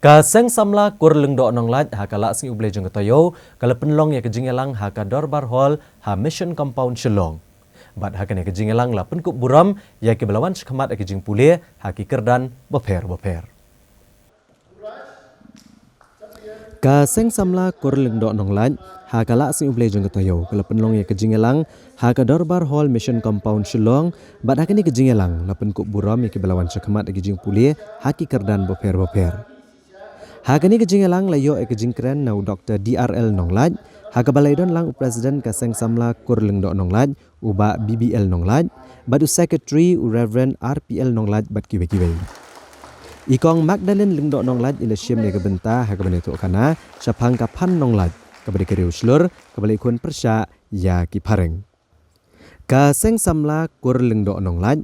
Kaseng samla kur lengdo nonglat ha kala sing uble jeng toyo kala penlong ya kejingelang ha ka dorbar hall ha mission compound Shillong. Bat ha kene kejingelang la penkup buram ya ke belawan sekhamat ke jing pule ha ki kerdan beper. Kaseng samla kur lengdo nonglat ha kala sing uble jeng toyo kala penlong ya kejingelang ha ka dorbar hall mission compound Shillong. Bat ha kene kejingelang la penkup buram ya ke belawan sekhamat ke jing pule ha ki kerdan beper. Hagani kejingelang layo kejingkren nau Dr. DRL Nonglat, haga balaidon lang Presiden Kaseng Samla Kur Lengdo Nonglat, uba BBL Nonglat, badu Secretary Reverend RPL Nonglat bat kiwe-kiwe. Ikong Magdalene Lengdo Nonglat ila syem nega benta haga banetu kana syapang kapan Nonglat, kabali keriu slur, kabali ikun persya ya kipareng. Kaseng Samla Kur Lengdo Nonglat,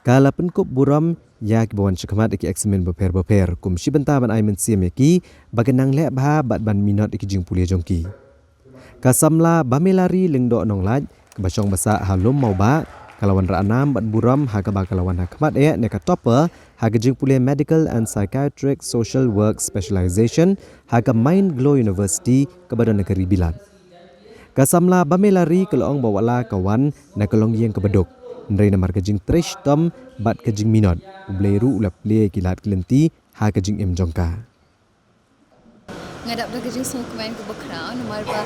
kala penkup buram ya kibawan syakamat iki eksamen beper kum syibenta ban aimen siam yaki bagenang lek bah bat ban minot iki jing pulia jongki kasamla bamelari lengdo nonglat kebasyong basa halum mau ba kalawan ranam bat buram ha ka kalawan hakmat e neka topper ha jing pulia medical and psychiatric social work specialization ha ka Mind Glow University kebadan negeri Bilan kasamla bamelari kelong bawala kawan na kelong yang kebeduk Ndrai namar kejing trish tom bat kejing minot ubleru ulap play kilat kelenti ha kejing jongka ngadap dah kejing semua kemain ke background nomor ba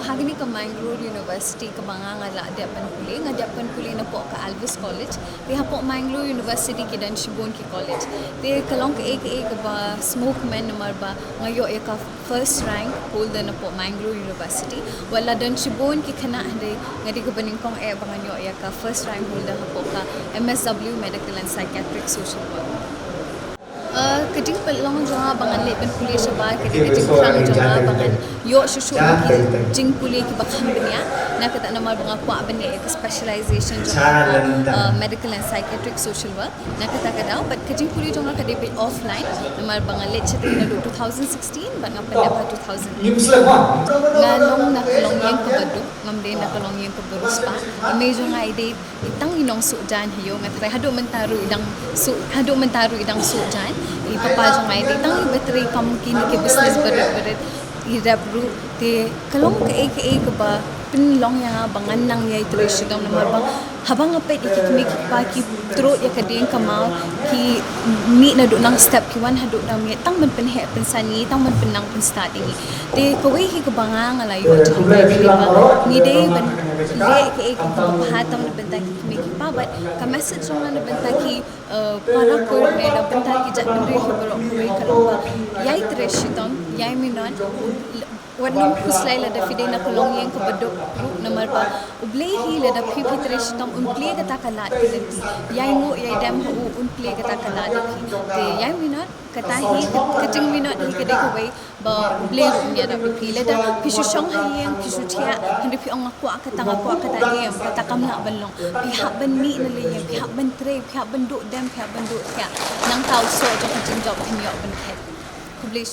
hari ni ke Mangrove University ke bangang ala ngadapkan kuliah na pok ke Alvis College di hapok Mangrove University ke dan Shibon ki college di kalong ke ke ba smoke man nomor ba ngayo ya ka first rank holder na pok Mangrove University wala dan Shibon ki kana de ngadi ke beningkong banganyo ya ka first rank holder hapok ka MSW Medical and Psychiatric Social Work kejing pelong jangan bangan lek pen kuliah sebab kejing kurang jangan bangan yo susu kejing kuliah ki bakhan benia nak kata nama bangan kuat benia itu specialization jangan medical and psychiatric social work nak kata kada but kejing kuliah jangan kada be offline nama bangan lek cetina 2016 bangan pendapat 2000 ngalong nak long yang kebadu ngamde nak long yang keberuspa mejo ngai de itang inong sujan hiyo ngatrai hadu mentaru idang sujan ipapa jangai de tang bateri pamkin ke business berat irabru te kalong ke ba pinlong ya bangan nang ya iteration dong nomor bang habang apet ikik pa ki tro ya kadeng kamal ki mi na do nang step ki wan hadu na mi tang man pen he pensani tang man penang pen start ini te kowe hi ke bangang alayo jangai de ba ni de ban le ke pahatam na benta ki pa but ka message jong na benta ki para ko me da benta ki jat bendre hi bro kowe kalong ba ya iteration dong ya mi non warnung kuslai la da fide na kolong yang kebedok group nomor ba ublehi la da pipi tresh tom unple kata kala dileti yai ngo yai dam hu unple kata kala dileti te yai minot kata hi kejing minot hi kede ko bai ba uble ya da pipi la da pisu shong hayeng pisu tia hindi pi ong akwa kata dia kata kamla balong pihak ben mi na le yang pihak ben tre pihak ben do dam pihak ben do tia nang tau so jo kejing job pinyo ben khet uble